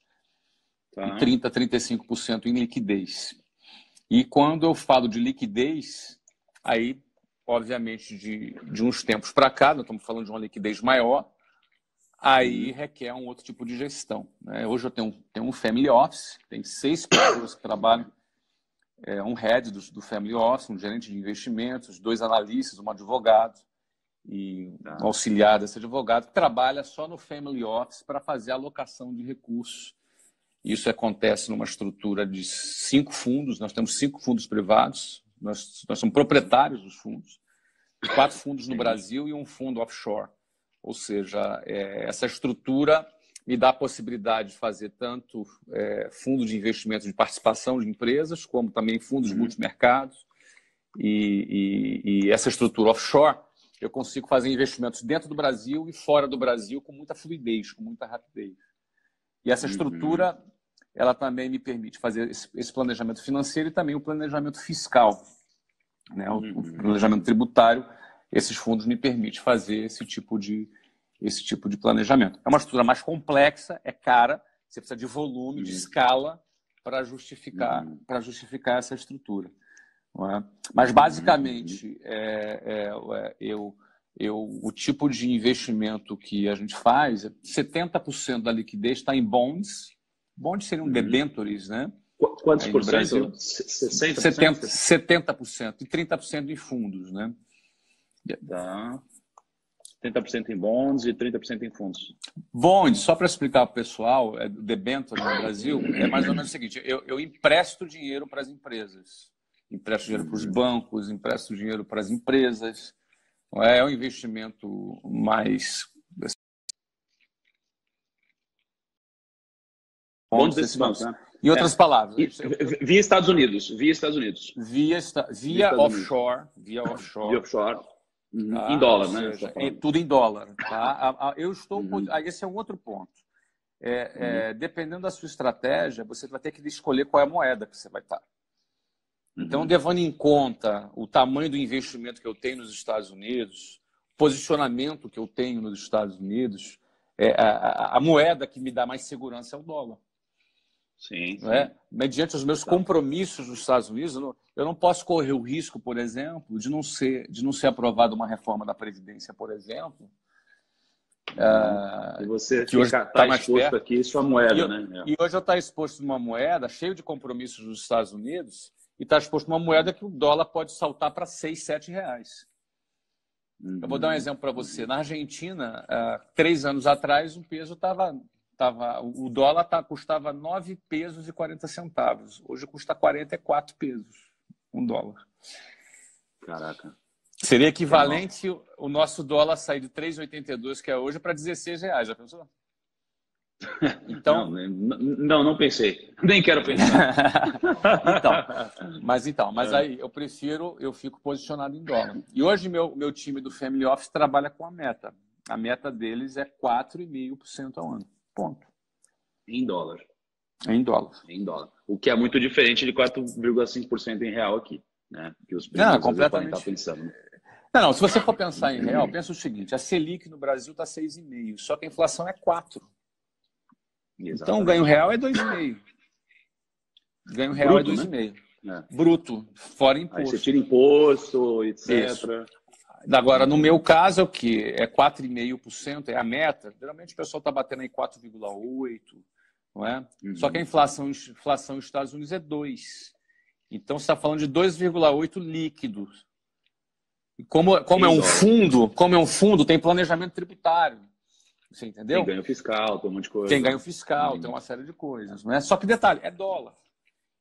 e 30%, 35% em liquidez. E quando eu falo de liquidez, aí, obviamente, de uns tempos para cá, nós estamos falando de uma liquidez maior, aí requer um outro tipo de gestão, né? Hoje eu tenho um family office, tem 6 pessoas que trabalham, um head do family office, um gerente de investimentos, 2 analistas, um advogado e um auxiliar desse advogado que trabalha só no family office para fazer a alocação de recursos. Isso acontece numa estrutura de 5 fundos, nós temos 5 fundos privados, nós somos proprietários dos fundos, 4 fundos no Brasil e um fundo offshore. Ou seja, essa estrutura me dá a possibilidade de fazer tanto fundo de investimento de participação de empresas, como também fundos multimercados. E essa estrutura offshore, eu consigo fazer investimentos dentro do Brasil e fora do Brasil com muita fluidez, com muita rapidez. E essa estrutura, ela também me permite fazer esse planejamento financeiro e também o planejamento fiscal, né? O planejamento tributário. Esses fundos me permitem fazer esse tipo de planejamento. É uma estrutura mais complexa, é cara, você precisa de volume, de escala para justificar essa estrutura. Não é? Mas, basicamente, o tipo de investimento que a gente faz, 70% da liquidez está em bonds. Bonds seriam debentures, né? Quantos por cento? Brasil? 60%? 70% e 30% em fundos, né? Tá. 30% em bonds e 30% em fundos. Bonds, só para explicar para o pessoal, debenture no Brasil é mais ou menos o seguinte: eu empresto dinheiro para as empresas, empresto dinheiro para os bancos, empresto dinheiro para as empresas. É um investimento mais... Bonds desses bancos, né? Em outras palavras. Via Estados Unidos. Via offshore. Via offshore. Em dólar, né? Seja, tudo em dólar. Tá? Esse é um outro ponto. Dependendo da sua estratégia, você vai ter que escolher qual é a moeda que você vai estar. Então, levando em conta o tamanho do investimento que eu tenho nos Estados Unidos, o posicionamento que eu tenho nos Estados Unidos, a moeda que me dá mais segurança é o dólar. Sim. Mediante os meus compromissos nos Estados Unidos, eu não posso correr o risco, por exemplo, de não ser aprovada uma reforma da Previdência, por exemplo. E você está mais exposto aqui sua moeda, né? E hoje eu estou exposto numa moeda cheio de compromissos nos Estados Unidos e está exposto numa moeda que o dólar pode saltar para 6, 7 reais. Eu vou dar um exemplo para você. Na Argentina, 3 anos atrás, o peso o dólar custava 9 pesos e 40 centavos. Hoje custa 44 pesos, um dólar. Caraca. Seria equivalente o nosso dólar sair de 3,82, que é hoje, para 16 reais. Já pensou? Então, não pensei. Nem quero pensar. Mas aí eu fico posicionado em dólar. E hoje meu time do Family Office trabalha com a meta. A meta deles é 4,5% ao ano. Ponto. Em dólar. Em dólar. Em dólar. O que é muito diferente de 4,5% em real aqui, né? Que os completamente. Estar pensando. Não, se você for pensar em real, pensa o seguinte: a Selic no Brasil está 6,5%, só que a inflação é 4%. Exatamente. Então o ganho real é 2,5%. Ganho real Bruto, é 2,5%. Né? Bruto, fora imposto. Aí você tira imposto, etc. Isso. Agora, no meu caso, é o quê? É 4,5%, é a meta. Geralmente o pessoal está batendo aí 4,8%, não é? Só que a inflação nos Estados Unidos é 2%. Então, você está falando de 2,8% líquidos. Como é um fundo, tem planejamento tributário. Você entendeu? Tem ganho fiscal, tem um monte de coisa. Tem ganho fiscal, tem uma série de coisas. Não é? Só que detalhe, é dólar.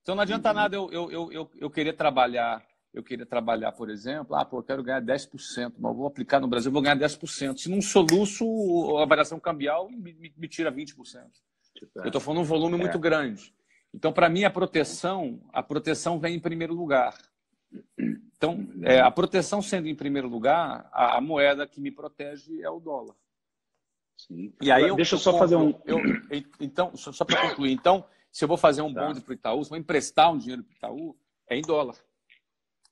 Então não adianta nada eu querer trabalhar. Eu queria trabalhar, por exemplo, eu quero ganhar 10%, mas vou aplicar no Brasil, vou ganhar 10%. Se num soluço, a variação cambial me tira 20%. Eu estou falando de um volume muito grande. Então, para mim, a proteção vem em primeiro lugar. Então, a proteção sendo em primeiro lugar, a moeda que me protege é o dólar. Sim. E aí Deixa eu só fazer um... Então, só para concluir. Então, se eu vou fazer um bonde para o Itaú, se eu vou emprestar um dinheiro para o Itaú, é em dólar.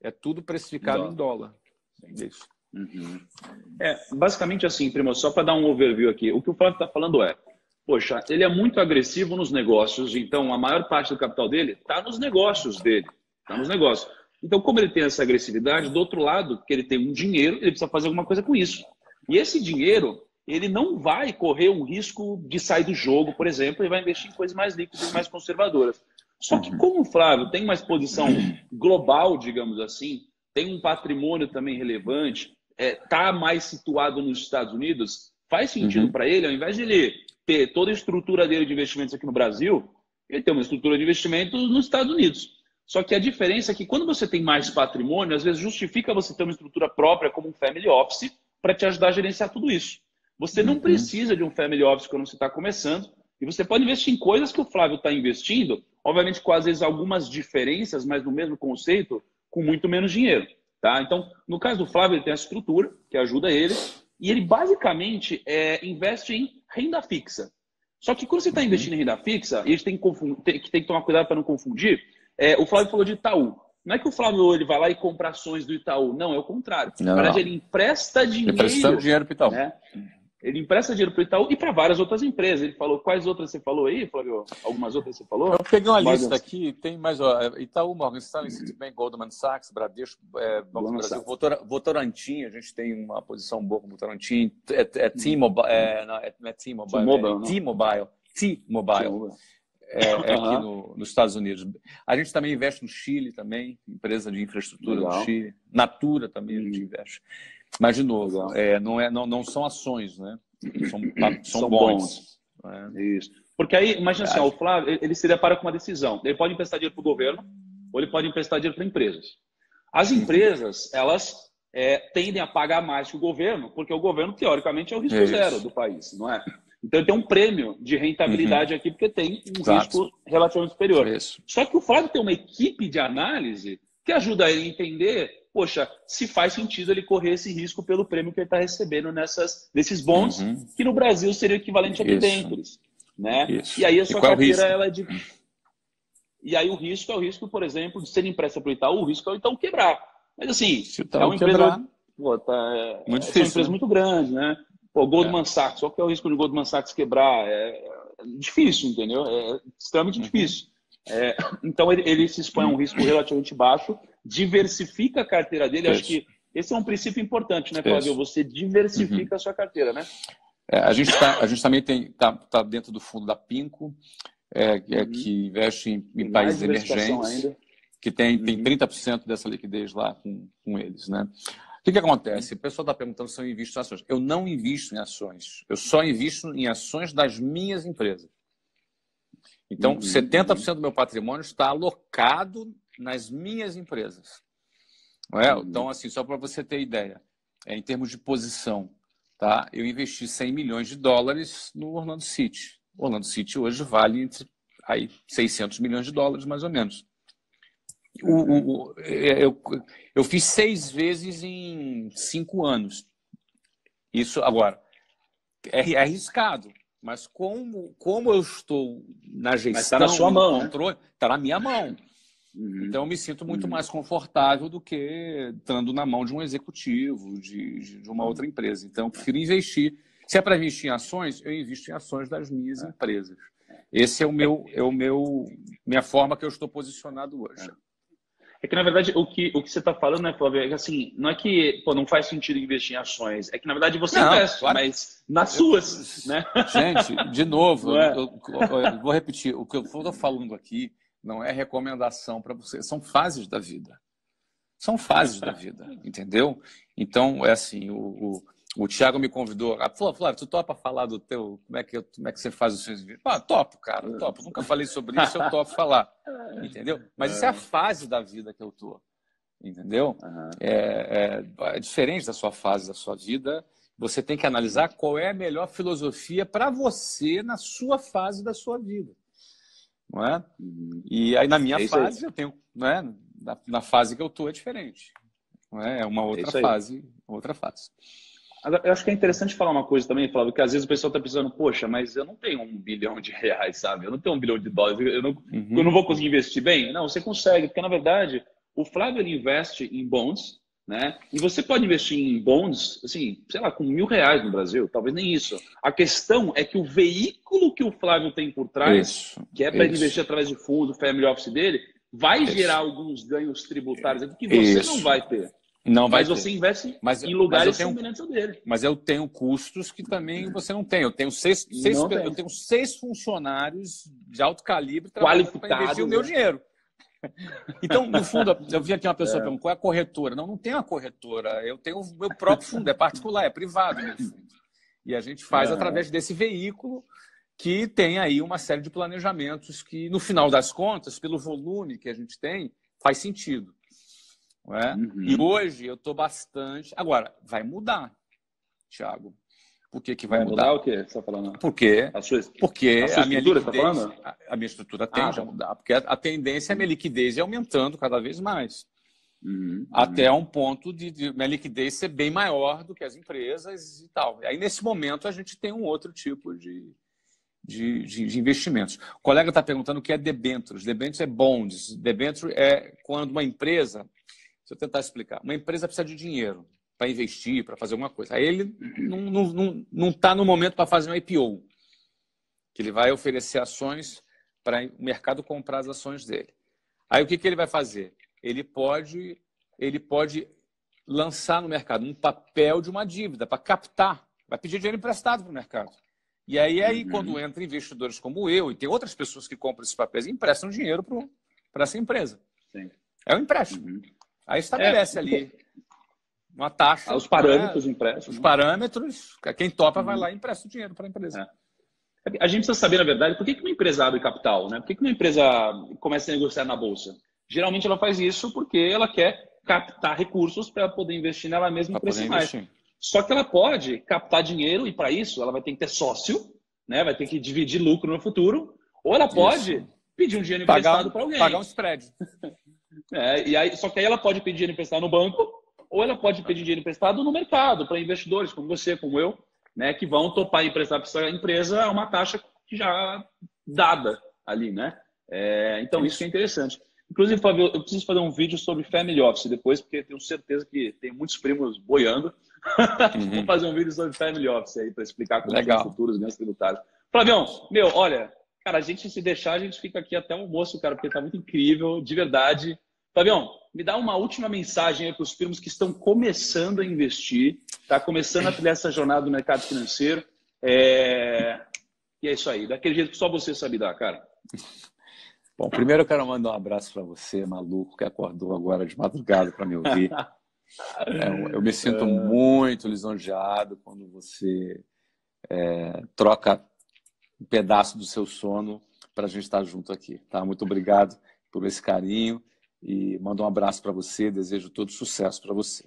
É tudo precificado em dólar. Isso. Uhum. Basicamente assim, Primo, só para dar um overview aqui. O que o Flávio está falando poxa, ele é muito agressivo nos negócios, então a maior parte do capital dele está nos negócios dele. Está nos negócios. Então, como ele tem essa agressividade, do outro lado, que ele tem um dinheiro, ele precisa fazer alguma coisa com isso. E esse dinheiro, ele não vai correr um risco de sair do jogo, por exemplo, ele vai investir em coisas mais líquidas e mais conservadoras. Só que como o Flávio tem uma exposição global, digamos assim, tem um patrimônio também relevante, está mais situado nos Estados Unidos, faz sentido para ele, ao invés de ele ter toda a estrutura dele de investimentos aqui no Brasil, ele tem uma estrutura de investimentos nos Estados Unidos. Só que a diferença é que quando você tem mais patrimônio, às vezes justifica você ter uma estrutura própria como um family office para te ajudar a gerenciar tudo isso. Você não precisa de um family office quando você está começando e você pode investir em coisas que o Flávio está investindo, obviamente com às vezes algumas diferenças, mas no mesmo conceito, com muito menos dinheiro. Tá? Então, no caso do Flávio, ele tem a estrutura que ajuda ele e ele basicamente investe em renda fixa. Só que quando você está investindo em renda fixa, e a gente tem que tomar cuidado para não confundir, o Flávio falou de Itaú. Não é que o Flávio ele vai lá e compra ações do Itaú. Não, é o contrário. Na verdade, ele empresta dinheiro. Emprestando dinheiro para o Itaú. Né? Ele empresta dinheiro para o Itaú e para várias outras empresas. Ele falou, quais outras você falou aí, Flávio? Algumas outras você falou? Eu peguei uma lista aqui, tem mais Itaú, Morgan Stanley, Citibank, Goldman Sachs, Bradesco, Banco do Brasil, Votorantim, a gente tem uma posição boa com Votorantim, T-Mobile, não é T-Mobile, T-Mobile. Aqui nos Estados Unidos. A gente também investe no Chile, também, empresa de infraestrutura no Chile. Natura também a gente investe. Mas, de novo, não são ações, né? São bonds. Isso. Porque aí, imagina assim, o Flávio, ele se depara com uma decisão. Ele pode emprestar dinheiro para o governo ou ele pode emprestar dinheiro para empresas. As empresas, elas tendem a pagar mais que o governo, porque o governo, teoricamente, é o risco zero do país, não é? Então, ele tem um prêmio de rentabilidade aqui, porque tem um risco relativamente superior. Só que o Flávio tem uma equipe de análise que ajuda ele a entender, poxa, se faz sentido ele correr esse risco pelo prêmio que ele está recebendo nesses bonds, que no Brasil seria o equivalente a debêntures. Né? E aí a sua carteira ela é de... E aí o risco é o risco, por exemplo, de ser empresta para o Itaú, o risco é o Itaú quebrar. Mas assim, é uma empresa... Muito difícil, é uma empresa muito grande, né? Goldman Sachs, qual que é o risco de Goldman Sachs quebrar? É difícil, entendeu? É extremamente difícil. Então, ele se expõe a um risco relativamente baixo, diversifica a carteira dele. Acho que esse é um princípio importante, né, Flávio? Você diversifica a sua carteira, né? A gente também tá dentro do fundo da Pinco, que investe em países emergentes, que tem 30% dessa liquidez lá com eles, né? O que acontece? O pessoal está perguntando se eu invisto em ações. Eu não invisto em ações. Eu só invisto em ações das minhas empresas. Então, 70% do meu patrimônio está alocado nas minhas empresas. Não é? Então, assim, só para você ter ideia, em termos de posição, tá? Eu investi 100 milhões de dólares no Orlando City. O Orlando City hoje vale aí 600 milhões de dólares, mais ou menos. Eu fiz 6 vezes em 5 anos. Isso, agora, é arriscado. Mas como eu estou na gestão, está na sua mão, controle, está na minha mão. Então, eu me sinto muito mais confortável do que estando na mão de um executivo, de uma outra empresa. Então, eu prefiro investir. Se é para investir em ações, eu invisto em ações das minhas empresas. Esse é minha forma que eu estou posicionado hoje. É que, na verdade, o que você está falando, né, Flávio, é que assim, não é que não faz sentido investir em ações, é que, na verdade, você investe, mas nas suas, né? Gente, de novo, eu vou repetir, o que eu estou falando aqui não é recomendação para você, são fases da vida. São fases da vida, entendeu? Então, é assim, o Thiago me convidou. Falou, Flávio, tu topa falar do teu... Como é que você faz os seus vídeos? Ah, topo, cara, topo. Nunca falei sobre isso, eu topo falar. Entendeu? Mas isso é a fase da vida que eu tô. Entendeu? É diferente da sua fase, da sua vida. Você tem que analisar qual é a melhor filosofia para você na sua fase da sua vida. Não é? E aí, na minha fase, eu tenho... Não é? Na fase que eu tô é diferente. Não é? É uma outra fase. Outra fase. Agora, eu acho que é interessante falar uma coisa também, Flávio, que às vezes o pessoal está pensando, poxa, mas eu não tenho $1 bilhão, sabe? Eu não tenho $1 bilhão, eu não vou conseguir investir bem? Não, você consegue, porque na verdade o Flávio ele investe em bonds, né? E você pode investir em bonds, assim, sei lá, com R$ 1.000 no Brasil, talvez nem isso. A questão é que o veículo que o Flávio tem por trás, que é para ele investir através de fundo, family office dele, vai gerar alguns ganhos tributários que você não vai ter. Não vai mas você investe em lugares semelhantes ao dele. Mas eu tenho custos que também você não tem. Eu tenho seis funcionários de alto calibre trabalhando para investir o meu dinheiro. Então, no fundo, eu vi aqui uma pessoa perguntando qual é a corretora. Não tem a corretora. Eu tenho o meu próprio fundo, é particular, é privado meu fundo. E a gente faz através desse veículo que tem aí uma série de planejamentos que, no final das contas, pelo volume que a gente tem, faz sentido. Não é? E hoje eu estou bastante... Agora, vai mudar, Thiago. Por que vai mudar? O quê? Você está falando? Porque a minha liquidez... Tá falando? A minha estrutura tende a mudar. Porque a tendência é a minha liquidez ir aumentando cada vez mais. Até um ponto de minha liquidez ser bem maior do que as empresas e tal. Aí, nesse momento, a gente tem um outro tipo de investimentos. O colega está perguntando o que é debêntures. Debêntures é bonds. Debênture é quando uma empresa... Deixa eu tentar explicar. Uma empresa precisa de dinheiro para investir, para fazer alguma coisa. Aí ele não está no momento para fazer um IPO, que ele vai oferecer ações para o mercado comprar as ações dele. Aí o que ele vai fazer? Ele pode lançar no mercado um papel de uma dívida para captar, vai pedir dinheiro emprestado para o mercado. E aí quando entra investidores como eu, e tem outras pessoas que compram esses papéis e emprestam dinheiro para essa empresa. Sim. É um empréstimo. Aí estabelece ali uma taxa. Os parâmetros emprestam. Os parâmetros, quem topa vai lá e empresta o dinheiro para a empresa. A gente precisa saber, na verdade, por que uma empresa abre capital, né? Por que uma empresa começa a negociar na Bolsa? Geralmente ela faz isso porque ela quer captar recursos para poder investir nela mesma e crescer mais. Só que ela pode captar dinheiro e, para isso, ela vai ter que ter sócio, né? Vai ter que dividir lucro no futuro, ou ela pode pedir um dinheiro emprestado para alguém. Pagar um spread. Só que aí ela pode pedir dinheiro emprestado no banco, ou ela pode pedir dinheiro emprestado no mercado, para investidores como você, como eu, né, que vão topar emprestar para essa empresa a uma taxa já dada ali, né? Então, isso que é interessante. Inclusive, Fábio, eu preciso fazer um vídeo sobre family office depois, porque tenho certeza que tem muitos primos boiando. Vou fazer um vídeo sobre family office aí, para explicar como são os futuros ganhos tributários. Flavião, olha, cara, a gente se deixar, a gente fica aqui até o almoço, cara, porque tá muito incrível, de verdade. Flavião, me dá uma última mensagem aí para os primos que estão começando a investir, tá começando a trilhar essa jornada do mercado financeiro. E é isso aí, daquele jeito que só você sabe dar, cara. Bom, primeiro eu quero mandar um abraço para você, maluco, que acordou agora de madrugada para me ouvir. Eu me sinto muito lisonjeado quando você troca um pedaço do seu sono para a gente estar junto aqui. Tá? Muito obrigado por esse carinho e mando um abraço para você, desejo todo sucesso para você.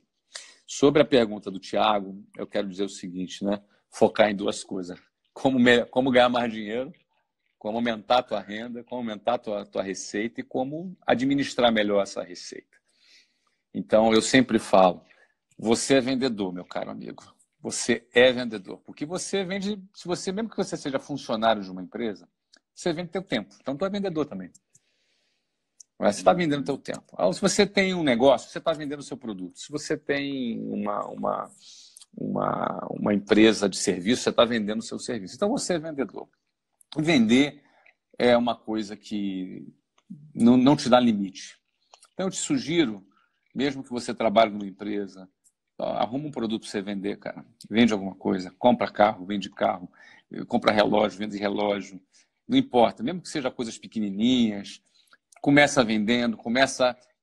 Sobre a pergunta do Thiago, eu quero dizer o seguinte, né? Focar em duas coisas. Como ganhar mais dinheiro, como aumentar a tua renda, como aumentar a tua receita e como administrar melhor essa receita. Então, eu sempre falo, você é vendedor, meu caro amigo. Você é vendedor. Porque você vende, mesmo que você seja funcionário de uma empresa, você vende teu tempo. Então, tu é vendedor também. Você está vendendo teu tempo. Se você tem um negócio, você está vendendo o seu produto. Se você tem uma empresa de serviço, você está vendendo o seu serviço. Então, você é vendedor. Vender é uma coisa que não te dá limite. Então, eu te sugiro, mesmo que você trabalhe numa empresa, arruma um produto para você vender, cara. Vende alguma coisa. Compra carro, vende carro. Compra relógio, vende relógio. Não importa. Mesmo que seja coisas pequenininhas, começa vendendo,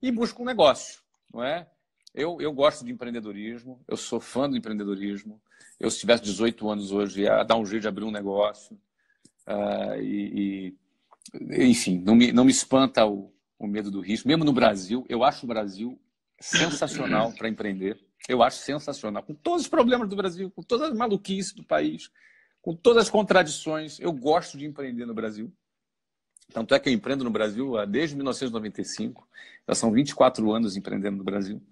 e busca um negócio. não é? Eu gosto de empreendedorismo, eu sou fã do empreendedorismo. Eu, se tivesse 18 anos hoje, ia dar um jeito de abrir um negócio. Enfim, não me espanta o medo do risco. Mesmo no Brasil, eu acho o Brasil sensacional para empreender. Eu acho sensacional. Com todos os problemas do Brasil, com todas as maluquices do país, com todas as contradições, eu gosto de empreender no Brasil. Tanto é que eu empreendo no Brasil desde 1995. Já são 24 anos empreendendo no Brasil.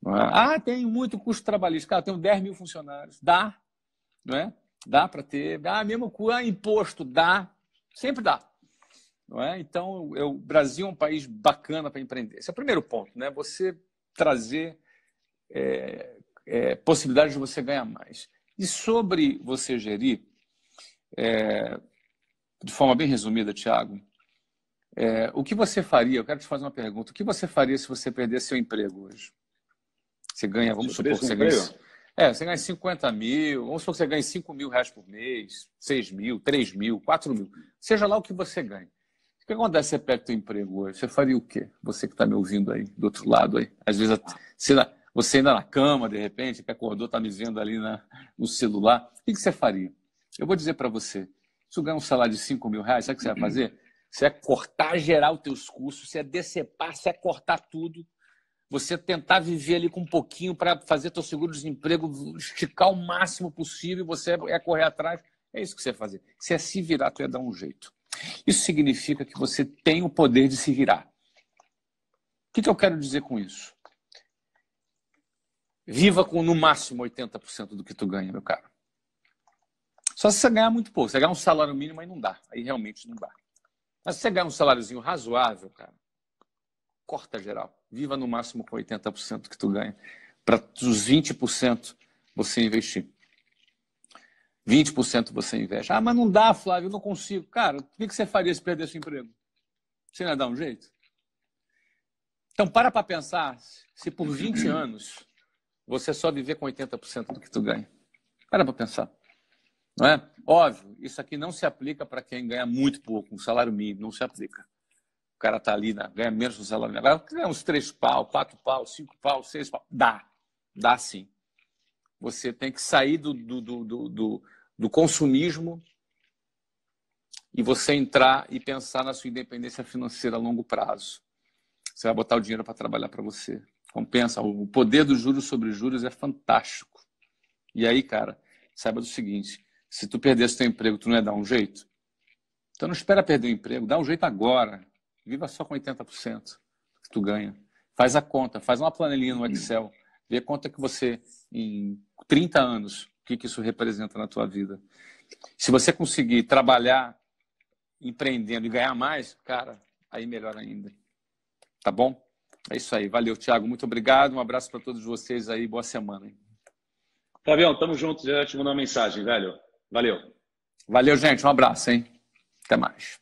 Não é? Ah, tem muito custo trabalhista. Cara, eu tenho 10 mil funcionários. Dá, não é? Dá para ter. Ah, mesmo com imposto, dá. Sempre dá. Não é? Então, o Brasil é um país bacana para empreender. Esse é o primeiro ponto, né? Você trazer possibilidade de você ganhar mais. E sobre você gerir, de forma bem resumida, Thiago, o que você faria? Eu quero te fazer uma pergunta. O que você faria se você perdesse seu emprego hoje? Você ganha, vamos supor que você ganha... você ganha 50 mil, vamos supor que você ganha 5 mil reais por mês, 6 mil, 3 mil, 4 mil. Seja lá o que você ganha. O que acontece se você perde seu emprego hoje? Você faria o quê? Você que está me ouvindo aí, do outro lado aí. Às vezes você ainda na cama, de repente, que acordou, está me vendo ali no celular. O que você faria? Eu vou dizer para você. Se você ganhar um salário de 5 mil reais, sabe o que você vai fazer? Você vai cortar geral os teus custos, você vai decepar, você vai cortar tudo. Você tentar viver ali com um pouquinho para fazer teu seguro-desemprego, esticar o máximo possível, você é correr atrás. É isso que você vai fazer. Se é se virar, tu ia dar um jeito. Isso significa que você tem o poder de se virar. O que eu quero dizer com isso? Viva com no máximo 80% do que tu ganha, meu caro. Só se você ganhar muito pouco. Se você ganhar um salário mínimo, aí não dá. Aí realmente não dá. Mas se você ganhar um saláriozinho razoável, cara, corta geral. Viva no máximo com 80% que tu ganha. Para os 20% você investir. 20% você investe. Ah, mas não dá, Flávio, eu não consigo. Cara, o que você faria se perdesse o emprego? Você não ia dar um jeito? Então, para pensar se por 20 anos você só viver com 80% do que tu ganha. Para pensar. Não é? Óbvio, isso aqui não se aplica para quem ganha muito pouco, um salário mínimo, não se aplica. O cara está ali, ganha menos do salário mínimo. Agora, ganha uns 3 pau, 4 pau, 5 pau, 6 pau. Dá sim. Você tem que sair do consumismo e você entrar e pensar na sua independência financeira a longo prazo. Você vai botar o dinheiro para trabalhar para você. Compensa. O poder dos juros sobre juros é fantástico. E aí, cara, saiba do seguinte, se tu perdesse teu emprego, tu não ia dar um jeito? Então não espera perder o emprego, dá um jeito agora. Viva só com 80% que tu ganha. Faz a conta, faz uma planilhinha no Excel, vê quanto é que você, em 30 anos, o que isso representa na tua vida. Se você conseguir trabalhar empreendendo e ganhar mais, cara, aí melhor ainda. Tá bom? É isso aí. Valeu, Thiago. Muito obrigado. Um abraço para todos vocês aí. Boa semana. Flavião, tamo junto. Já te mandar uma mensagem, velho. Valeu. Valeu, gente. Um abraço, hein? Até mais.